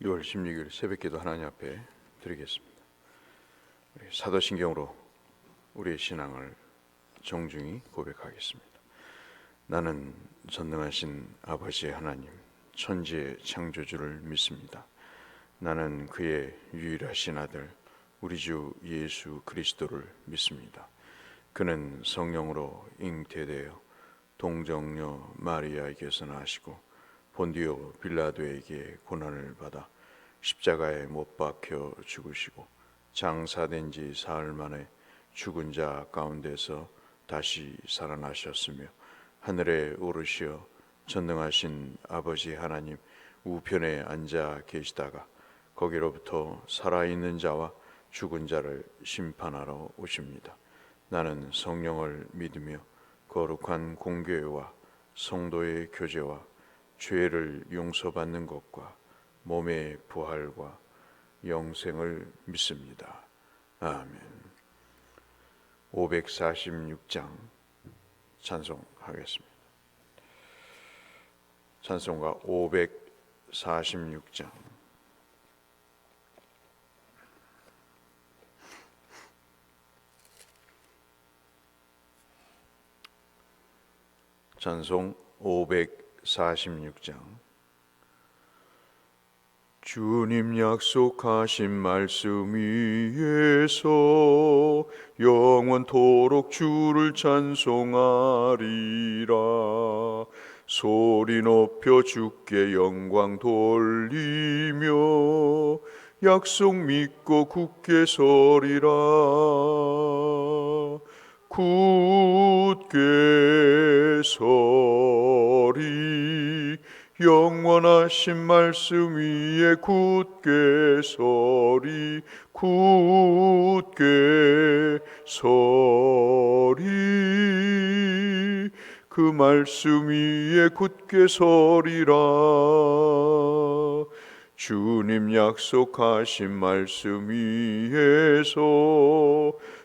6월 16일 새벽기도 하나님 앞에 드리겠습니다. 우리 사도신경으로 우리의 신앙을 정중히 고백하겠습니다. 나는 전능하신 아버지 하나님, 천지의 창조주를 믿습니다. 나는 그의 유일하신 아들 우리 주 예수 그리스도를 믿습니다. 그는 성령으로 잉태되어 동정녀 마리아에게서 나시고 본디오 빌라도에게 고난을 받아 십자가에 못 박혀 죽으시고 장사된 지 사흘 만에 죽은 자 가운데서 다시 살아나셨으며 하늘에 오르시어 전능하신 아버지 하나님 우편에 앉아 계시다가 거기로부터 살아있는 자와 죽은 자를 심판하러 오십니다. 나는 성령을 믿으며 거룩한 공교회와 성도의 교제와 죄를 용서받는 것과 몸의 부활과 영생을 믿습니다. 아멘. 546장 찬송하겠습니다. 찬송가 546장. 찬송 546장. 주님 약속하신 말씀 위에서 영원토록 주를 찬송하리라. 소리 높여 주께 영광 돌리며 약속 믿고 굳게 서리라. 굳게 서리 영원하신 말씀 위에 굳게 서리. 굳게 서리 그 말씀 위에 굳게 서리라. 주님 약속하신 말씀 위에서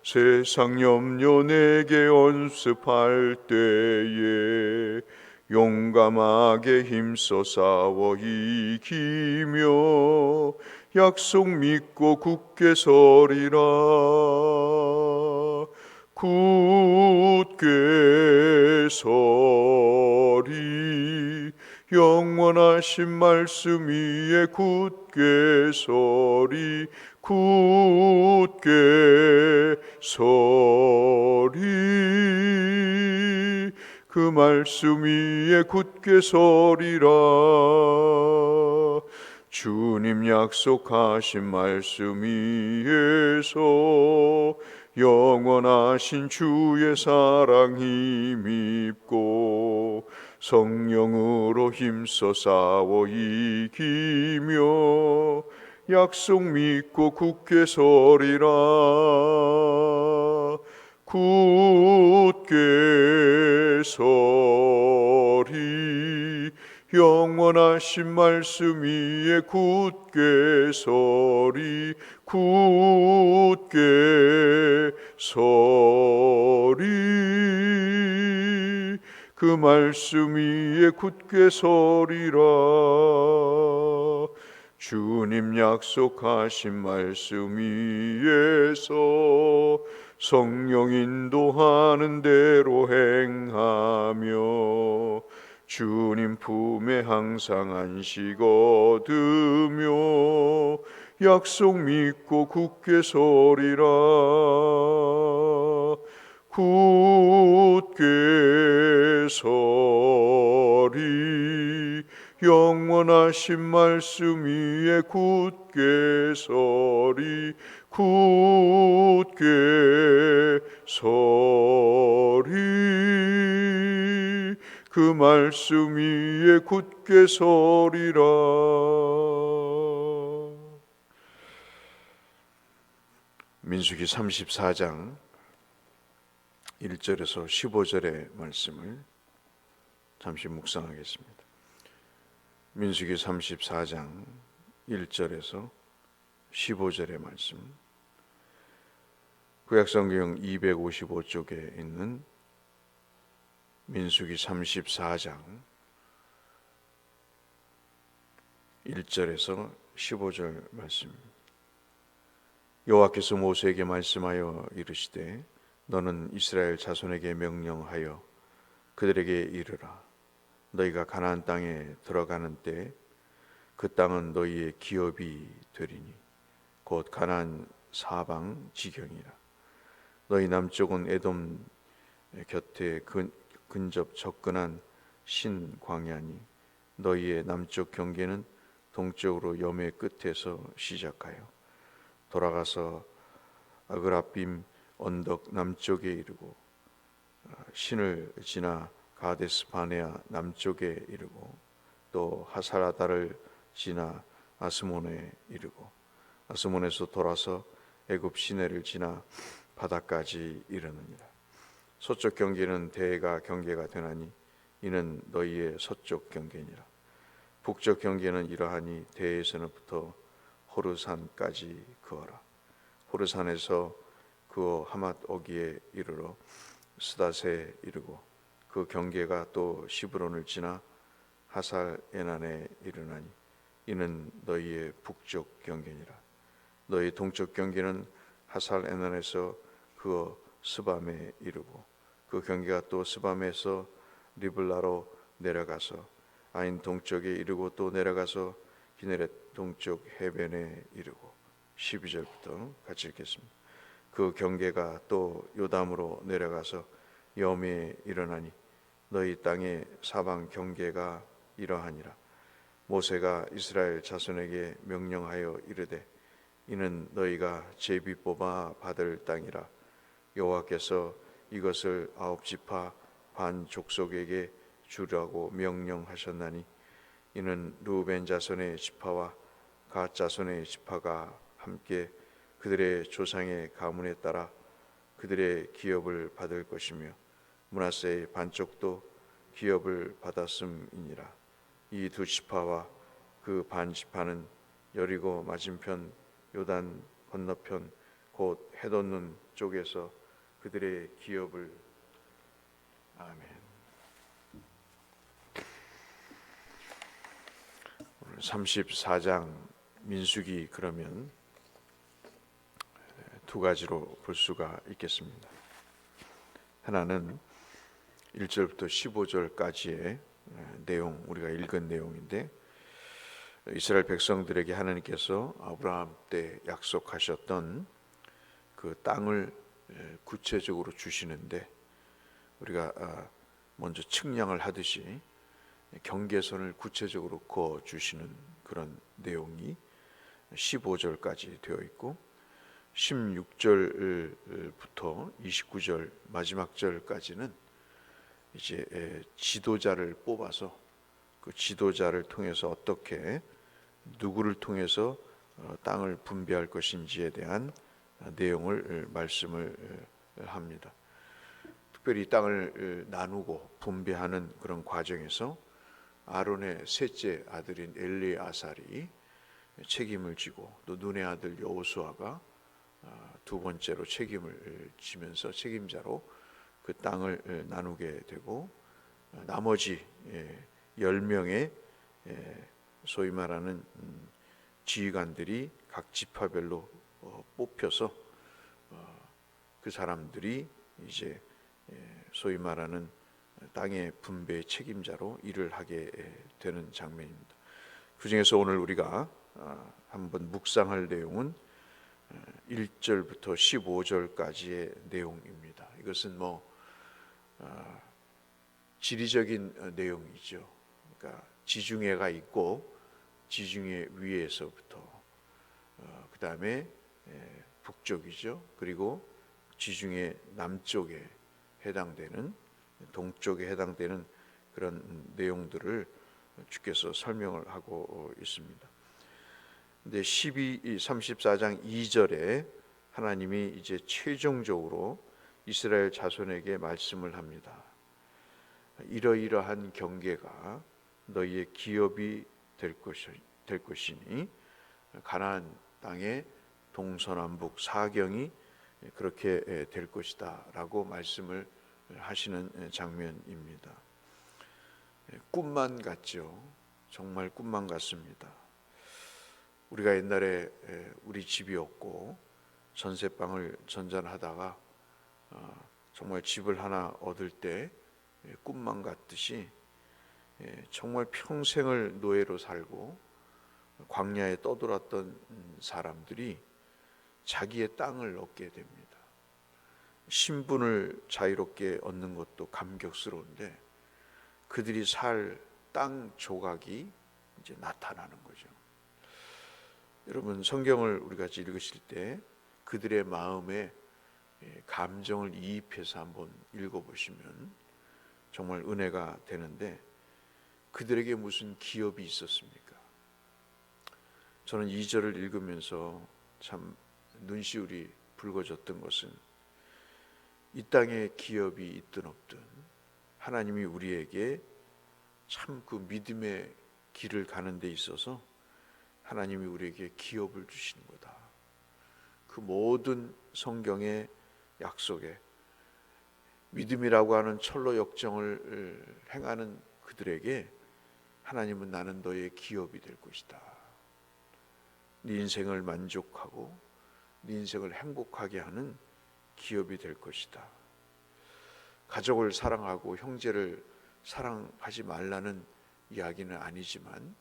세상 염려 내게 언습할 때에 용감하게 힘써 싸워 이기며 약속 믿고 굳게 서리라. 굳게 서리 영원하신 말씀 위에 굳게 서리. 굳게 서리 그 말씀 위에 굳게 서리라. 주님 약속하신 말씀 위에서 영원하신 주의 사랑 힘입고 성령으로 힘써 싸워 이기며 약속 믿고 굳게 서리라. 굳게 서리 영원하신 말씀 위에 굳게 서리. 굳게 서리 그 말씀 위에 굳게 서리라. 주님 약속하신 말씀 위에서 성령 인도하는 대로 행하며 주님 품에 항상 안식 얻으며 약속 믿고 굳게 서리라. 굳게 서리 영원하신 말씀 위에 굳게 서리. 굳게 서리 그 말씀 위에 굳게 서리라. 민수기 34장 1절에서 15절의 말씀을 잠시 묵상하겠습니다. 민수기 34장 1절에서 15절의 말씀, 구약성경 255쪽에 있는 민수기 34장 1절에서 15절 말씀. 여호와께서 모세에게 말씀하여 이르시되 너는 이스라엘 자손에게 명령하여 그들에게 이르라. 너희가 가나안 땅에 들어가는 때 그 땅은 너희의 기업이 되리니 곧 가나안 사방 지경이라. 너희 남쪽은 에돔 곁에 근접 접근한 신 광야니 너희의 남쪽 경계는 동쪽으로 염해 끝에서 시작하여 돌아가서 아그라빔 언덕 남쪽에 이르고 신을 지나 가데스 바네아 남쪽에 이르고 또 하사라다를 지나 아스몬에 이르고 아스몬에서 돌아서 애굽 시내를 지나 바다까지 이르느니라. 서쪽 경계는 대가 경계가 되나니 이는 너희의 서쪽 경계니라. 북쪽 경계는 이러하니 대에서부터 호르산까지 그어라. 호르산에서 그어 하맛 어기에 이르러 스닷에 이르고 그 경계가 또 시브론을 지나 하살 에난에 이르나니 이는 너희의 북쪽 경계니라. 너희 동쪽 경계는 하살 에난에서 그어 스밤에 이르고 그 경계가 또 스밤에서 리블라로 내려가서 아인 동쪽에 이르고 또 내려가서 기네렛 동쪽 해변에 이르고 12절부터 같이 읽겠습니다. 그 경계가 또 요담으로 내려가서 염해에 일어나니 너희 땅의 사방 경계가 이러하니라. 모세가 이스라엘 자손에게 명령하여 이르되 이는 너희가 제비 뽑아 받을 땅이라. 여호와께서 이것을 아홉 지파 반 족속에게 주라고 명령하셨나니 이는 르우벤 자손의 지파와 갓 자손의 지파가 함께 그들의 조상의 가문에 따라 그들의 기업을 받을 것이며 므낫세의 반쪽도 기업을 받았음이니라. 이 두 지파와 그 반 지파는 여리고 맞은편 요단 건너편 곧 헤돈눈 쪽에서 그들의 기업을 아멘. 오늘 34장 민수기 그러면 두 가지로 볼 수가 있겠습니다. 하나는 1절부터 15절까지의 내용, 우리가 읽은 내용인데 이스라엘 백성들에게 하나님께서 아브라함 때 약속하셨던 그 땅을 구체적으로 주시는데 우리가 먼저 측량을 하듯이 경계선을 구체적으로 그어 주시는 그런 내용이 15절까지 되어 있고 16절부터 29절 마지막 절까지는 이제 지도자를 뽑아서 그 지도자를 통해서 어떻게 누구를 통해서 땅을 분배할 것인지에 대한 내용을 말씀을 합니다. 특별히 땅을 나누고 분배하는 그런 과정에서 아론의 셋째 아들인 엘리아살이 책임을 지고 또 눈의 아들 여호수아가 두 번째로 책임을 지면서 책임자로 그 땅을 나누게 되고 나머지 10명의 소위 말하는 지휘관들이 각 지파별로 뽑혀서 그 사람들이 이제 소위 말하는 땅의 분배의 책임자로 일을 하게 되는 장면입니다. 그 중에서 오늘 우리가 한번 묵상할 내용은 1절부터 15절까지의 내용입니다. 이것은 지리적인 내용이죠. 그러니까 지중해가 있고 지중해 위에서부터 그 다음에 북쪽이죠. 그리고 지중해 남쪽에 해당되는 동쪽에 해당되는 그런 내용들을 주께서 설명을 하고 있습니다. 근데 34장 2절에 하나님이 이제 최종적으로 이스라엘 자손에게 말씀을 합니다. 이러이러한 경계가 너희의 기업이 될 것이니 가나안 땅의 동서남북 사경이 그렇게 될 것이다 라고 말씀을 하시는 장면입니다. 꿈만 같죠. 정말 꿈만 같습니다. 우리가 옛날에 우리 집이 없고 전세방을 전전하다가 정말 집을 하나 얻을 때 꿈만 같듯이 정말 평생을 노예로 살고 광야에 떠돌았던 사람들이 자기의 땅을 얻게 됩니다. 신분을 자유롭게 얻는 것도 감격스러운데 그들이 살 땅 조각이 이제 나타나는 거죠. 여러분, 성경을 우리가 읽으실 때 그들의 마음에 감정을 이입해서 한번 읽어보시면 정말 은혜가 되는데, 그들에게 무슨 기업이 있었습니까? 저는 2절을 읽으면서 참 눈시울이 붉어졌던 것은, 이 땅에 기업이 있든 없든 하나님이 우리에게 참 그 믿음의 길을 가는 데 있어서 하나님이 우리에게 기업을 주시는 거다. 그 모든 성경의 약속에 믿음이라고 하는 철로 역정을 행하는 그들에게 하나님은 나는 너의 기업이 될 것이다. 네 인생을 만족하고 네 인생을 행복하게 하는 기업이 될 것이다. 가족을 사랑하고 형제를 사랑하지 말라는 이야기는 아니지만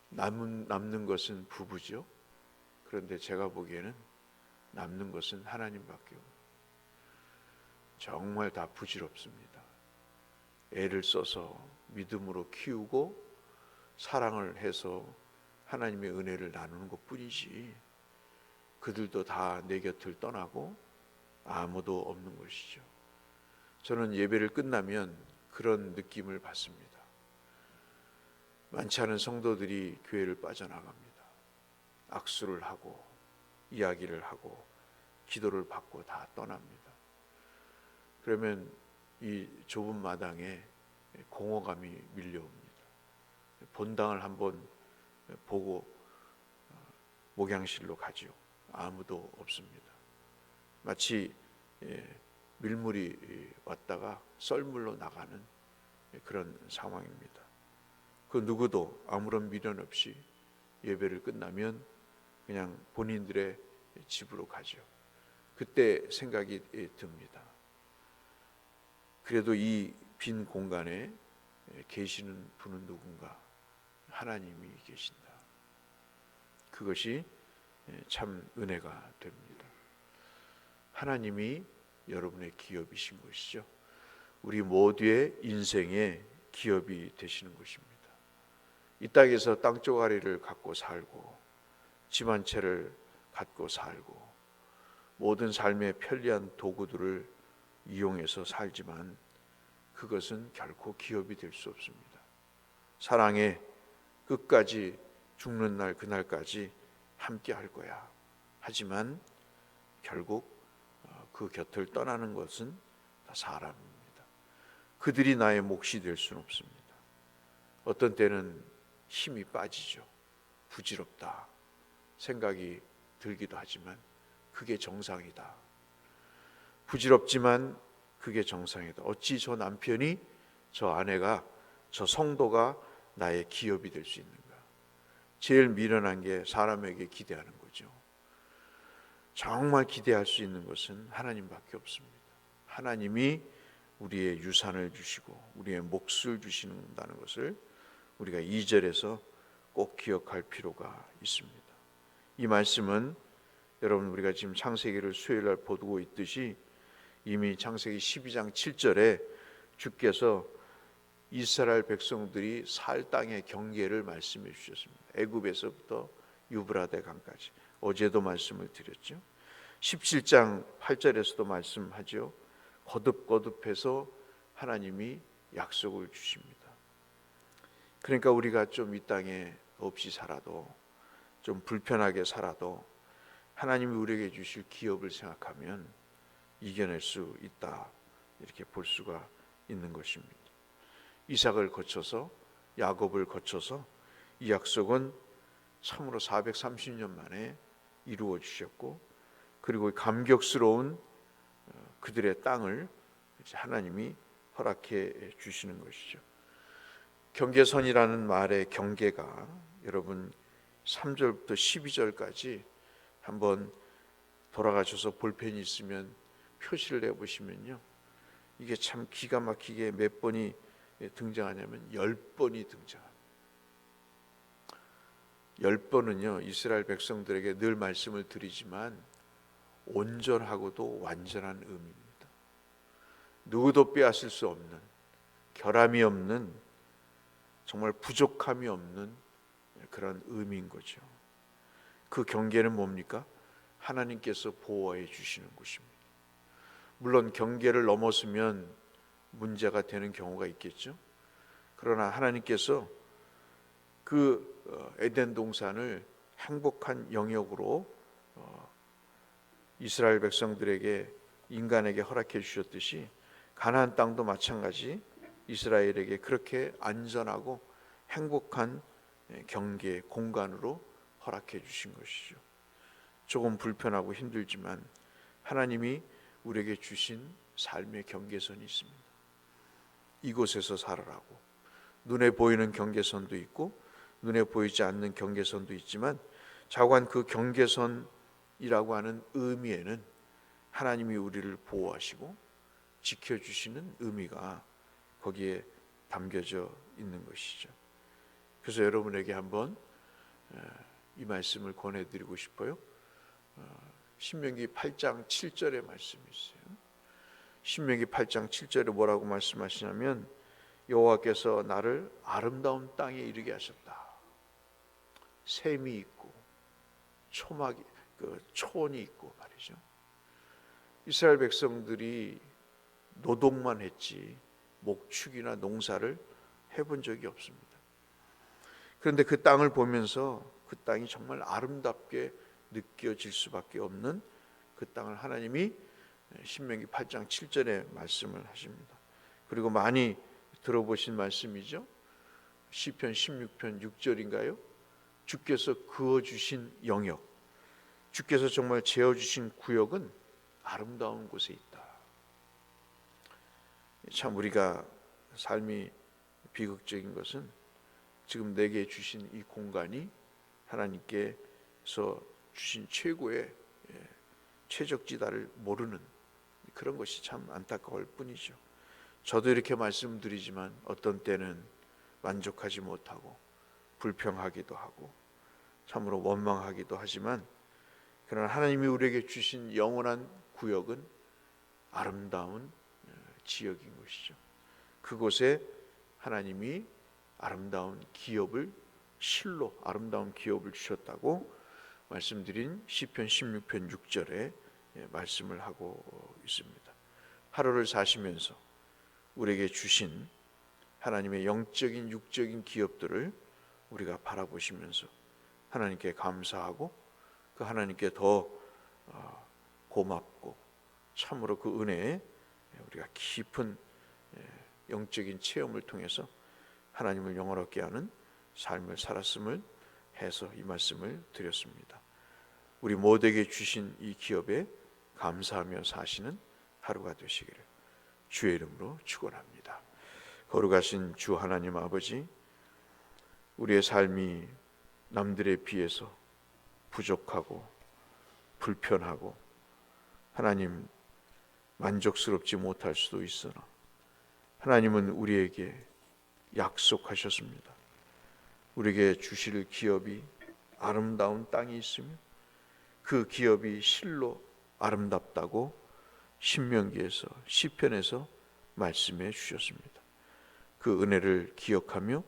남는 것은 부부죠. 그런데 제가 보기에는 남는 것은 하나님밖에 없어요. 정말 다 부질없습니다. 애를 써서 믿음으로 키우고 사랑을 해서 하나님의 은혜를 나누는 것뿐이지, 그들도 다 내 곁을 떠나고 아무도 없는 것이죠. 저는 예배를 끝나면 그런 느낌을 받습니다. 많지 않은 성도들이 교회를 빠져나갑니다. 악수를 하고 이야기를 하고 기도를 받고 다 떠납니다. 그러면 이 좁은 마당에 공허감이 밀려옵니다. 본당을 한번 보고 목양실로 가죠. 아무도 없습니다. 마치 밀물이 왔다가 썰물로 나가는 그런 상황입니다. 그 누구도 아무런 미련 없이 예배를 끝나면 그냥 본인들의 집으로 가죠. 그때 생각이 듭니다. 그래도 이 빈 공간에 계시는 분은 누군가? 하나님이 계신다. 그것이 참 은혜가 됩니다. 하나님이 여러분의 기업이신 것이죠. 우리 모두의 인생의 기업이 되시는 것입니다. 이 땅에서 땅조가리를 갖고 살고 집 한 채를 갖고 살고 모든 삶의 편리한 도구들을 이용해서 살지만 그것은 결코 기업이 될 수 없습니다. 사랑에 끝까지 죽는 날 그날까지 함께 할 거야. 하지만 결국 그 곁을 떠나는 것은 다 사람입니다. 그들이 나의 몫이 될 수는 없습니다. 어떤 때는 힘이 빠지죠. 부질없다 생각이 들기도 하지만 그게 정상이다. 부질없지만 그게 정상이다. 어찌 저 남편이, 저 아내가, 저 성도가 나의 기업이 될 수 있는가? 제일 미련한 게 사람에게 기대하는 거죠. 정말 기대할 수 있는 것은 하나님밖에 없습니다. 하나님이 우리의 유산을 주시고 우리의 몫을 주신다는 것을 우리가 2절에서 꼭 기억할 필요가 있습니다. 이 말씀은 여러분 우리가 지금 창세기를 수요일날 보고 있듯이 이미 창세기 12장 7절에 주께서 이스라엘 백성들이 살 땅의 경계를 말씀해 주셨습니다. 애굽에서부터 유브라데 강까지. 어제도 말씀을 드렸죠. 17장 8절에서도 말씀하죠. 거듭거듭해서 하나님이 약속을 주십니다. 그러니까 우리가 좀 이 땅에 없이 살아도, 좀 불편하게 살아도 하나님이 우리에게 주실 기업을 생각하면 이겨낼 수 있다, 이렇게 볼 수가 있는 것입니다. 이삭을 거쳐서 야곱을 거쳐서 이 약속은 참으로 430년 만에 이루어 주셨고, 그리고 감격스러운 그들의 땅을 하나님이 허락해 주시는 것이죠. 경계선이라는 말의 경계가 여러분 3절부터 12절까지 한번 돌아가셔서 볼펜이 있으면 표시를 해보시면요, 이게 참 기가 막히게 몇 번이 등장하냐면 10번이 등장합니다. 10번은요 이스라엘 백성들에게 늘 말씀을 드리지만 온전하고도 완전한 의미입니다. 누구도 빼앗을 수 없는, 결함이 없는, 정말 부족함이 없는 그런 의미인 거죠. 그 경계는 뭡니까? 하나님께서 보호해 주시는 곳입니다. 물론 경계를 넘어서면 문제가 되는 경우가 있겠죠. 그러나 하나님께서 그 에덴 동산을 행복한 영역으로 이스라엘 백성들에게, 인간에게 허락해 주셨듯이 가나안 땅도 마찬가지 이스라엘에게 그렇게 안전하고 행복한 경계 공간으로 허락해 주신 것이죠. 조금 불편하고 힘들지만 하나님이 우리에게 주신 삶의 경계선이 있습니다. 이곳에서 살아라고. 눈에 보이는 경계선도 있고 눈에 보이지 않는 경계선도 있지만 자관 그 경계선이라고 하는 의미에는 하나님이 우리를 보호하시고 지켜주시는 의미가 거기에 담겨져 있는 것이죠. 그래서 여러분에게 한번 이 말씀을 권해드리고 싶어요. 신명기 8장 7절의 말씀이 있어요. 신명기 8장 7절에 뭐라고 말씀하시냐면 여호와께서 나를 아름다운 땅에 이르게 하셨다. 샘이 있고 초막이, 초원이 있고 말이죠. 이스라엘 백성들이 노동만 했지 목축이나 농사를 해본 적이 없습니다. 그런데 그 땅을 보면서 그 땅이 정말 아름답게 느껴질 수밖에 없는 그 땅을 하나님이 신명기 8장 7절에 말씀을 하십니다. 그리고 많이 들어보신 말씀이죠. 시편 16편 6절인가요? 주께서 그어주신 영역, 주께서 정말 재어주신 구역은 아름다운 곳에 있다. 참 우리가 삶이 비극적인 것은 지금 내게 주신 이 공간이 하나님께서 주신 최고의 최적지다를 모르는 그런 것이 참 안타까울 뿐이죠. 저도 이렇게 말씀드리지만 어떤 때는 만족하지 못하고 불평하기도 하고 참으로 원망하기도 하지만, 그러나 하나님이 우리에게 주신 영원한 구역은 아름다운 지역인 것이죠. 그곳에 하나님이 아름다운 기업을, 실로 아름다운 기업을 주셨다고 말씀드린 시편 16편 6절에 말씀을 하고 있습니다. 하루를 사시면서 우리에게 주신 하나님의 영적인 육적인 기업들을 우리가 바라보시면서 하나님께 감사하고 그 하나님께 더 고맙고 참으로 그 은혜에 우리가 깊은 영적인 체험을 통해서 하나님을 영원하게 하는 삶을 살았음을 해서 이 말씀을 드렸습니다. 우리 모두에게 주신 이 기업에 감사하며 사시는 하루가 되시기를 주의 이름으로 축원합니다. 거룩하신 주 하나님 아버지, 우리의 삶이 남들에 비해서 부족하고 불편하고 하나님 만족스럽지 못할 수도 있으나 하나님은 우리에게 약속하셨습니다. 우리에게 주실 기업이 아름다운 땅이 있으며 그 기업이 실로 아름답다고 신명기에서 시편에서 말씀해 주셨습니다. 그 은혜를 기억하며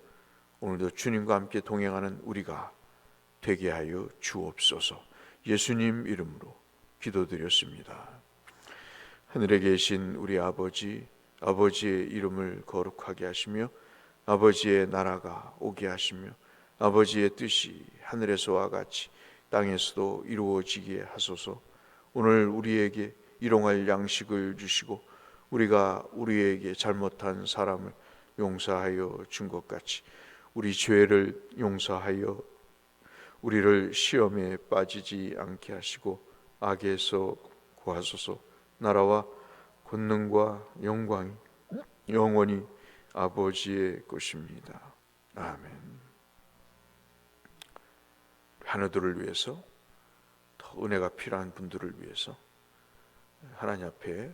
오늘도 주님과 함께 동행하는 우리가 되게 하여 주옵소서. 예수님 이름으로 기도드렸습니다. 하늘에 계신 우리 아버지, 아버지의 이름을 거룩하게 하시며 아버지의 나라가 오게 하시며 아버지의 뜻이 하늘에서와 같이 땅에서도 이루어지게 하소서. 오늘 우리에게 일용할 양식을 주시고 우리가 우리에게 잘못한 사람을 용서하여 준 것 같이 우리 죄를 용서하여 우리를 시험에 빠지지 않게 하시고 악에서 구하소서. 나라와 권능과 영광이 영원히 아버지의 것입니다. 아멘. 자녀들을 위해서, 더 은혜가 필요한 분들을 위해서, 하나님 앞에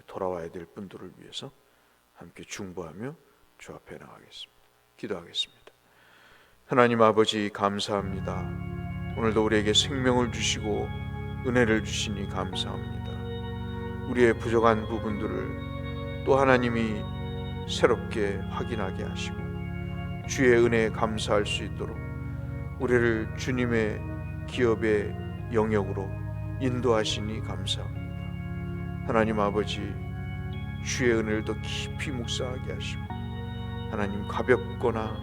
돌아와야 될 분들을 위해서 함께 중보하며 주 앞에 나가겠습니다. 기도하겠습니다. 하나님 아버지, 감사합니다. 오늘도 우리에게 생명을 주시고 은혜를 주시니 감사합니다. 우리의 부족한 부분들을 또 하나님이 새롭게 확인하게 하시고 주의 은혜에 감사할 수 있도록 우리를 주님의 기업의 영역으로 인도하시니 감사합니다. 하나님 아버지, 주의 은혜를 더 깊이 묵상하게 하시고 하나님, 가볍거나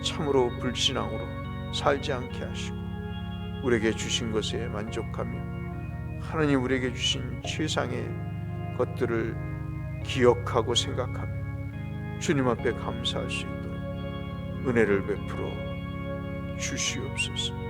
참으로 불신앙으로 살지 않게 하시고 우리에게 주신 것에 만족하며 하나님 우리에게 주신 최상의 것들을 기억하고 생각하며 주님 앞에 감사할 수 있도록 은혜를 베풀어 주시옵소서.